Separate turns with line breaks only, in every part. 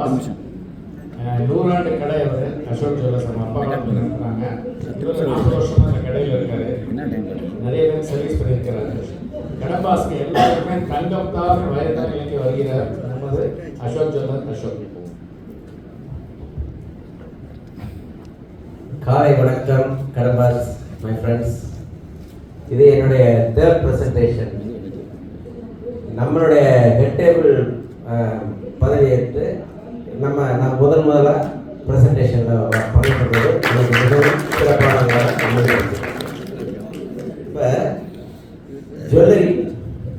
100 ஆண்டு கடை அவர் அசோக் ஜுவல்லர்ஸ் நம்ம அப்பா நடத்துறாங்க. 40 வருஷமா அந்த கடையில் இருக்காரு. நிறைய பேர் சர்வீஸ் பண்ணியிருக்கிறாரு. கடப்பாஸ்க்கு எல்லாருமே தங்கம் தான் வயதான நிலைக்கு வருகிறார் நமது அசோக் ஜுவல்லர் அசோக்.
காலை வணக்கம் கடப்பாஸ் மை ஃப்ரெண்ட்ஸ். இது என்னுடைய 3rd ப்ரெசன்டேஷன். நம்மளுடைய ஹெட் டேபிள் பதவியேற்று நான் முதலாக ப்ரெசன்டேஷனில் பண்ணிட்டு எனக்கு மிகவும் சிறப்பான. இப்போ ஜுவல்லரி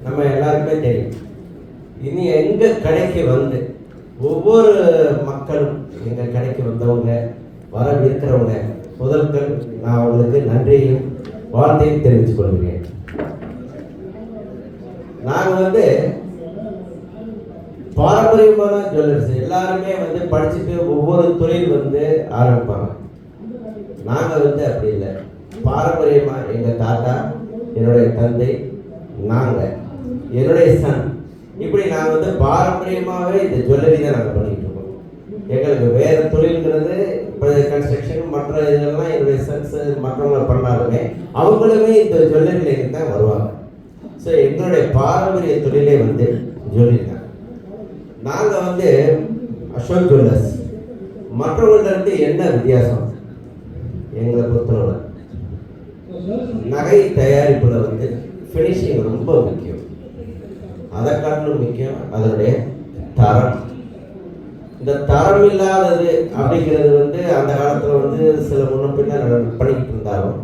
நம்ம எல்லாருக்குமே தெரியும். இனி எங்கள் கடைக்கு வந்து ஒவ்வொரு மக்களும் எங்கள் கடைக்கு வந்தவங்க வர இருக்கிறவங்க முதல்கள் நான் அவங்களுக்கு நன்றியையும் வாழ்த்தையும் தெரிவித்துக் கொள்கிறேன். நாங்கள் பாரம்பரியமான ஜுவல்லர்ஸ் எல்லாருமே படிச்சுட்டு ஒவ்வொரு தொழில் ஆரம்பிப்பாங்க. நாங்கள் அப்படி இல்லை. பாரம்பரியமாக எங்கள் தாத்தா, என்னுடைய தந்தை, நாங்கள், என்னுடைய சன், இப்படி நாங்கள் பாரம்பரியமாகவே இந்த ஜுவல்லரி தான் நாங்கள் பண்ணிக்கிட்டு இருக்கோம். எங்களுக்கு வேறு தொழில்ங்கிறது இப்போ கன்ஸ்ட்ரக்ஷன் மற்ற இதெல்லாம் என்னுடைய சன்ஸ் மற்றவங்க பண்ணாலுமே அவங்களுமே இந்த ஜுவல்லரியிலேருந்து தான் வருவாங்க. ஸோ எங்களுடைய பாரம்பரிய தொழிலே ஜுவல்லரி தான். நாங்கள் அசோக் ஜுவல்லர்ஸ் மற்றவங்கள்ட்ட என்ன வித்தியாசம் எங்களை பொறுத்தவரை நகை தயாரிப்பில் ஃபினிஷிங் ரொம்ப முக்கியம். அதை காட்டிலும் முக்கியம் அதனுடைய தரம். இந்த தரம் இல்லாதது அப்படிங்கிறது அந்த காலத்தில் சில முன்ன பின்ன பண்ணிக்கிட்டு இருந்தாலும்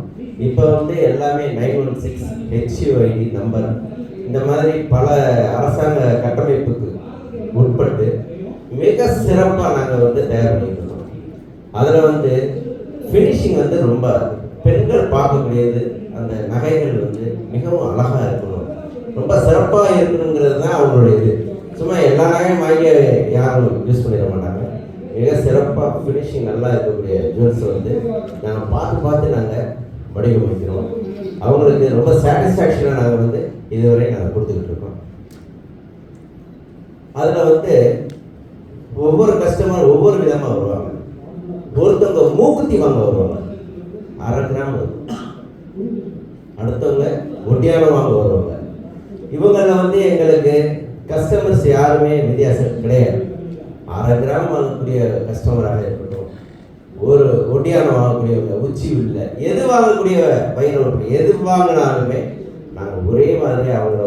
இப்போ எல்லாமே 916 HUID நம்பர் இந்த மாதிரி பல அரசாங்க கட்டமைப்புக்கு உட்பட்டு மிக சிறப்பாக நாங்கள் தயார் பண்ணிட்டு இருக்கோம். அதில் ஃபினிஷிங் ரொம்ப பெண்கள் பார்க்கக்கூடியது. அந்த நகைகள் மிகவும் அழகாக இருக்கணும், ரொம்ப சிறப்பாக இருக்கணுங்கிறது தான் அவங்களுடைய இது. சும்மா எல்லா நகையும் வாங்கி யாரும் யூஸ் பண்ணிட மாட்டாங்க. மிக சிறப்பாக ஃபினிஷிங் நல்லா இருக்கக்கூடிய ஜுவல்ஸ் நாங்கள் பார்த்து நாங்கள் வடிவமைக்கிறோம். அவங்களுக்கு ரொம்ப சாட்டிஸ்ஃபேக்ஷனாக நாங்கள் இதுவரை நாங்கள் கொடுத்துக்கிட்டு இருக்கோம். அதில் ஒவ்வொரு கஸ்டமர் ஒவ்வொரு விதமாக வருவாங்க. ஒருத்தவங்க மூக்குத்தி வாங்க வருவாங்க, 1/2 கிராம் வரும். அடுத்தவங்க ஒட்டியானம் வாங்க வருவாங்க. இவங்களில் எங்களுக்கு கஸ்டமர்ஸ் யாருமே வித்தியாசம் கிடையாது. 1/2 கிராம் வாங்கக்கூடிய கஸ்டமராக இருக்கட்டும், ஒரு ஒட்டியானம் வாங்கக்கூடியவங்க, உச்சி இல்லை, எது வாங்கக்கூடிய வைரவர்கள் எது வாங்கினாலுமே நாங்கள் ஒரே மாதிரி அவங்கள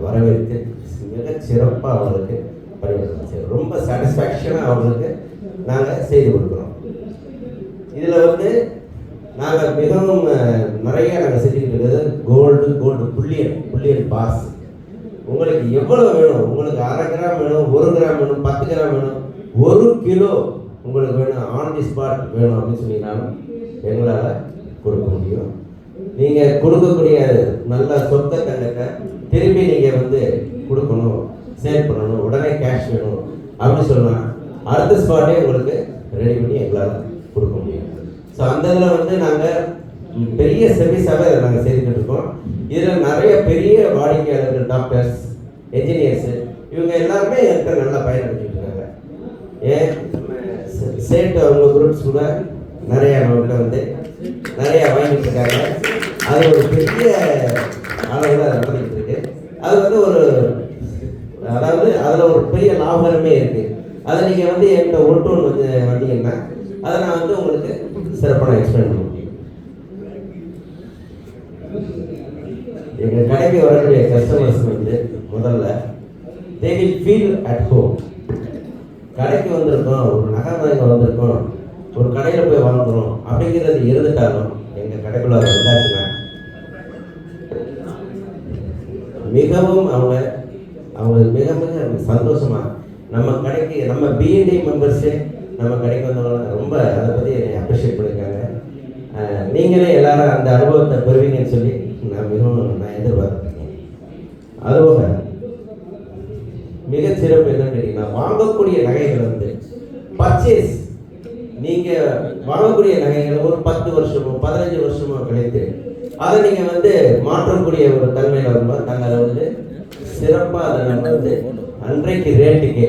வரவேற்று மிக சிறப்பாக அவங்களுக்கு பரிவர்த்தனை ரொம்ப சாட்டிஸ்ஃபேக்ஷனாக அவங்களுக்கு நாங்கள் செய்து கொடுக்குறோம். இதில் நாங்கள் மிகவும் நிறைய நாங்கள் செஞ்சுக்கிட்டு இருக்கிறது கோல்டு புல்லியன் பாஸ். உங்களுக்கு எவ்வளோ வேணும், உங்களுக்கு 1/2 கிராம் வேணும், 1 கிராம் வேணும், 10 கிராம் வேணும், 1 கிலோ உங்களுக்கு வேணும், ஆன் தி ஸ்பாட் வேணும் அப்படின்னு சொன்னீங்கன்னாலும் எங்களால் கொடுக்க முடியும். நீங்கள் கொடுக்கக்கூடிய நல்ல சொத்த தங்கத்தை திரும்பி நீங்கள் கொடுக்கணும், சேல் பண்ணணும், உடனே கேஷ் வேணும் அப்படின்னு சொன்னால் அடுத்த ஸ்பாட்டே உங்களுக்கு ரெடி பண்ணி எங்களால் கொடுக்க முடியும். ஸோ அந்த இதில் நாங்கள் பெரிய சர்வீஸாக நாங்கள் செய்துக்கிட்டு இருக்கோம். இதில் நிறைய பெரிய வாடிக்கையாளர்கள், டாக்டர்ஸ், என்ஜினியர்ஸு, இவங்க எல்லாருமே என்கிட்ட நல்லா பயன்படுத்திட்டு இருக்காங்க. ஏன் சேட்டு அவங்க குரூப்ஸ் கூட நிறையா நம்மகிட்ட நிறையா வாங்கிட்டு இருக்காங்க. அது ஒரு பெரிய அளவில் நடந்துக்கிட்டு இருக்கு. அது ஒரு அதாவது அதில் ஒரு பெரிய லாபகரமே இருக்குது. அதை நீங்கள் என்கிட்ட ஒன்று வந்தீங்கன்னா அதை நான் உங்களுக்கு சிறப்பாக எக்ஸ்பிளைன் பண்ண முடியும். எங்கள் கடைக்கு வரக்கூடிய கஸ்டமர்ஸ் முதல்ல they will feel at home. கடைக்கு வந்திருக்கோம், ஒரு நகை வாங்க வந்திருக்கோம், ஒரு கடையில் போய் வாங்குகிறோம் அப்படிங்கிறது இருந்துட்டாலும் எங்கள் கடைக்குள்ள வந்தாச்சுன்னா மிகவும் அவங்க மிக மிக சந்தோஷமாக நம்ம கடைக்கு, நம்ம பிஎன்டி மெம்பர்ஸே நம்ம கடைக்கு வந்தவங்க ரொம்ப அதை பற்றி என்னை அப்ரிஷியேட் பண்ணியிருக்காங்க. நீங்களே எல்லாரும் அந்த அனுபவத்தை பெறுவீங்கன்னு சொல்லி நான் எதிர்பார்த்துருக்கேன். அதுபோக மிகச்சிறப்பு என்னன்னு கேட்டீங்கன்னா, வாங்கக்கூடிய நகைகள் பர்ச்சேஸ், நீங்கள் வாங்கக்கூடிய நகைகள் ஒரு 10 வருஷமோ 15 வருஷமோ கழித்து அதை நீங்கள் மாற்றக்கூடிய ஒரு தன்மையில் வரும்போது நாங்கள் அதை சிறப்பாக அதை நம்ம அன்றைக்கு ரேட்டுக்கே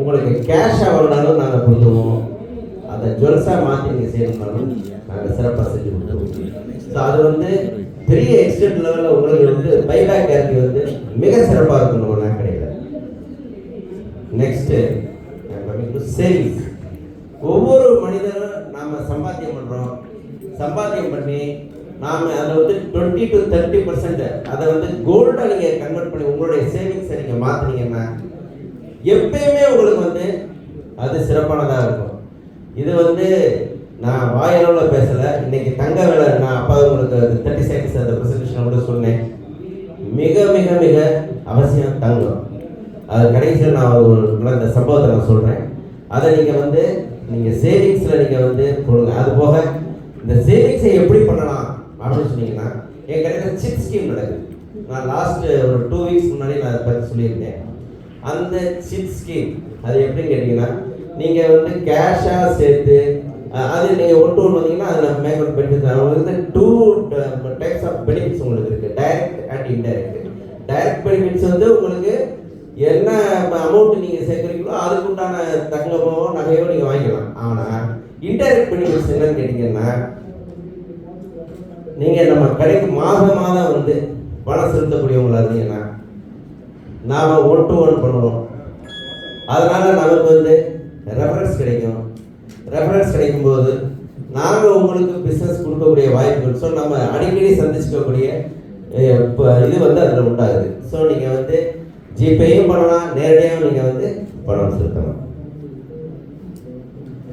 உங்களுக்கு கேஷாக வாங்கினாலும் நாங்கள் கொடுத்துருவோம், அதை ஜுவல்ஸாக மாற்றி நீங்கள் செய்யணும்னாலும் நாங்கள் சிறப்பாக செஞ்சு கொடுத்துருவோம். ஸோ அது வந்து பெரிய எக்ஸ்டென்ட் லெவலில் உங்களுக்கு வந்து பைபேக் கேரண்டி வந்து மிக சிறப்பாக இருக்கும் நம்ம நகைக்கடையில். Next savings. ஒவ்வொரு மனிதரும் நாம் சம்பாத்தியம் பண்ணுறோம், சம்பாத்தியம் பண்ணி நாம் அதை வந்து 20 to 30% அதை வந்து கோல்டாக நீங்கள் கன்வெர்ட் பண்ணி உங்களுடைய சேவிங்ஸை நீங்கள் மாற்றினீங்கன்னா எப்பயுமே உங்களுக்கு வந்து அது சிறப்பானதாக இருக்கும். இது வந்து நான் வாயளவில் பேசலை, இன்னைக்கு தங்க விலை நான் அப்பா உங்களுக்கு 30 seconds அந்த ப்ரெசன்டேஷன் கூட சொன்னேன். மிக மிக மிக அவசியம் தங்கம். அது கடைசியில் நான் ஒரு இந்த சம்பவத்தை நான் சொல்கிறேன். அதை நீங்கள் சேவிங்ஸில் நீங்கள் வந்து போடுங்க. அது போக இந்த சேவிங்ஸை எப்படி பண்ணலாம் அப்படின்னு சொன்னீங்கன்னா, என் கடையில் சிட் ஸ்கீம் நடக்குது. நான் லாஸ்ட்டு ஒரு 2 weeks முன்னாடி நான் அதை பற்றி சொல்லியிருந்தேன். அந்த சிட் ஸ்கீம் அது எப்படின்னு கேட்டிங்கன்னா, நீங்கள் வந்து கேஷாக சேர்த்து அது நீங்கள் ஒன்று வந்தீங்கன்னா அதில் மேக்கப் பெனிஃபிட்ஸ் வந்து 2 types ஆஃப் பெனிஃபிட்ஸ் உங்களுக்கு இருக்குது, direct and indirect. Direct benefits வந்து உங்களுக்கு என்ன அமௌண்ட் நீங்கள் சேர்க்குறீங்களோ அதுக்கு உண்டான தங்கமோ நகையோ நீங்கள் வாங்கிக்கலாம். ஆனால் இன்டைரக்ட் பெனிஃபிட்ஸ் என்னன்னு கேட்டிங்கன்னா, நீங்கள் நம்ம கடைக்கு மாதம் வந்து பணம் செலுத்தக்கூடியவங்களா இருந்தீங்கன்னா நாம் 1-to-1 பண்ணுவோம். அதனால் நமக்கு வந்து ரெஃபரன்ஸ் கிடைக்கும். ரெஃபரன்ஸ் கிடைக்கும்போது நாங்கள் உங்களுக்கு பிஸ்னஸ் கொடுக்கக்கூடிய வாய்ப்புகள், ஸோ நம்ம அடிக்கடி சந்திச்சுக்கக்கூடிய இது வந்து அதில் உண்டாகுது. ஸோ நீங்கள் வந்து ஜிபேயும் பண்ணலாம், நேரடியாகவும் நீங்கள் வந்து பணம் செலுத்தலாம்.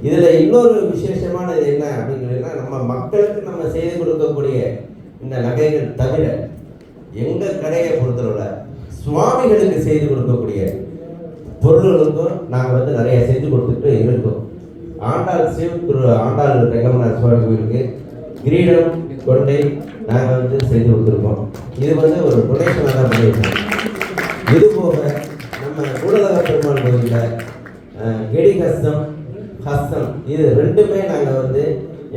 இதில் இன்னொரு விசேஷமானது என்ன அப்படிங்கிறதுனா, நம்ம மக்களுக்கு நம்ம செய்து கொடுக்கக்கூடிய இந்த நகைகள் தவிர எங்கள் கடையை பொறுத்தளவில் சுவாமிகளுக்கு செய்து கொடுக்கக்கூடிய பொருள்களுக்கும் நாங்கள் வந்து நிறைய செஞ்சு கொடுத்துட்டு இருக்கோம். ஆண்டாள் திரு ஆண்டாள் ரெங்கமநாத சுவாமி கோயிலுக்கு கிரீடம் கொண்டை நாங்கள் வந்து செஞ்சு கொடுத்துருக்கோம். இது வந்து ஒரு டொனேஷனாக தான் பண்ணியிருக்கோம். இது போக நம்ம கூடலக பெருமாள் கோயிலில் கெடி ஹஸ்தம் இது 2மே நாங்கள் வந்து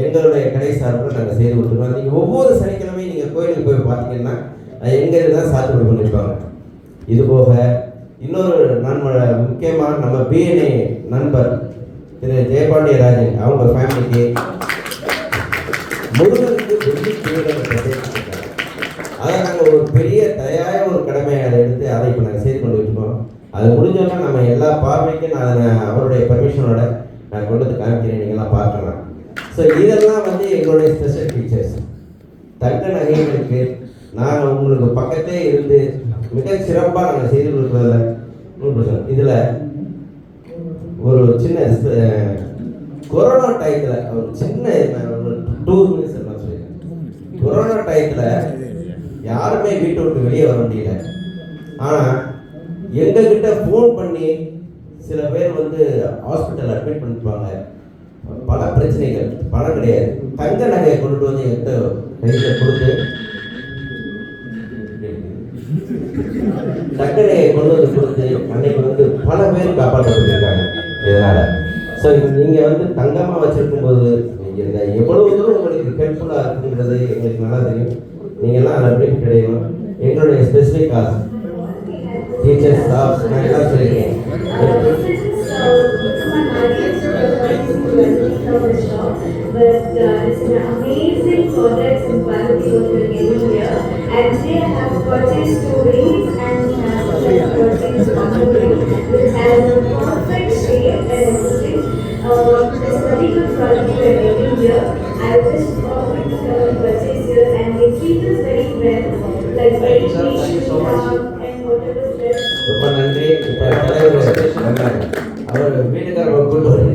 எங்களுடைய கடை சார்பில் நாங்கள் செய்து கொடுத்துருக்கோம். நீங்கள் ஒவ்வொரு சனிக்கிழமையும் நீங்கள் கோயிலுக்கு போய் பார்த்தீங்கன்னா எங்களுக்கு தான் சாத்துப்படி பண்ணியிருப்பாங்க. இது போக இன்னொரு முக்கியமாக நம்ம பிஎன்ஏ நண்பர் திரு ஜெயபாண்டியராஜன் அவங்க ஃபேமிலிக்கு முருகனுக்கு வெள்ளி கிரீடம், அதை நாங்கள் ஒரு பெரிய தயார ஒரு கடமையை எடுத்து அதை இப்போ நாங்கள் செய்து கொண்டு இருக்கோம். அது முடிஞ்சோன்னா நம்ம எல்லா பார்வைக்கும் நான் அவருடைய பர்மிஷனோட நான் கொண்டு வந்து காமிக்கிறேன், நீங்கள்லாம் பார்க்கலாம். ஸோ இதெல்லாம் வந்து எங்களுடைய ஸ்பெஷல் ஃபீச்சர்ஸ். தங்க நகைகளுக்கு நாங்கள் உங்களுக்கு பக்கத்தே இருந்து மிக சிறப்பாக நாங்கள் செய்து கொடுக்குறதில்ல 100%. இதில் ஒரு சின்ன கொரோனா டயத்தில் ஒரு சின்ன 2 minutes நான் சொல்லியிருக்கேன். கொரோனா டயத்தில் யாருமே வீட்டை விட்டு வெளியே வர முடியல. ஆனால் எங்ககிட்ட ஃபோன் பண்ணி சில பேர் வந்து ஹாஸ்பிட்டல் அட்மிட் பண்ணிருப்பாங்க, பல பிரச்சனைகள், பணம் கிடையாது, தங்க நகையை கொண்டுட்டு வந்து என்கிட்ட கையில் கொடுத்து டக்கனையை கொண்டு வந்து கொடுத்து அன்னைக்கு வந்து பல பேர் காப்பாற்றப்பட்டிருக்காங்க இதனால். ஸோ நீங்கள் வந்து தங்கமாக வச்சுருக்கும் போது எவ்வளவு தூரம் உங்களுக்கு ஹெல்ப்ஃபுல்லாக இருக்குங்கிறது எங்களுக்கு நல்லா தெரியும். நீங்கள்லாம் அதில் பெனிஃபிட் அடையணும். எங்களுடைய ஸ்பெசிஃபிக் காசு டீச்சர்ஸ் ஸ்டாஃப் நான் எல்லாம் சொல்லியிருக்கேன்.
But it's an amazing project in quality what we're getting here. And they have purchased 2 rings and have purchased 1 ring which has a perfect shape and everything. It's very good quality we're getting here. I wish all people can purchase here and they treat us very well, like very patient and whatever is there.
ரொம்ப நன்றி. இப்போ தலைவர் அவர் வீட்டுக்காரர் கூட்டு வந்து